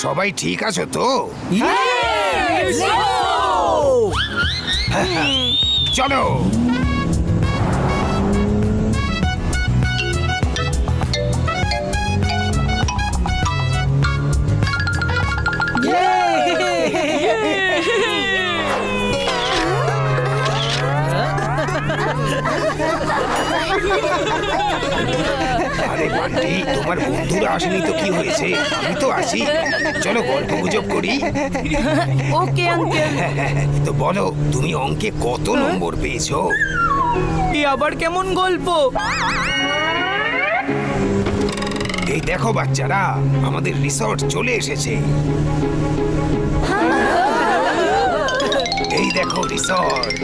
সবাই ঠিক আছো তো? চলো। আরে বান্টি, তোমার বন্ধুরা আসেনি তো কি হয়েছে? আমি তো আছি। চলো গল্প গুজব করি। Okay uncle. তো বলো, তুমি অঙ্কে কত নম্বর পেয়েছো? এ আবার কেমন গল্প? এই দেখো বাচ্চারা, আমাদের রিসর্ট চলে এসেছে। এই দেখো রিসর্ট।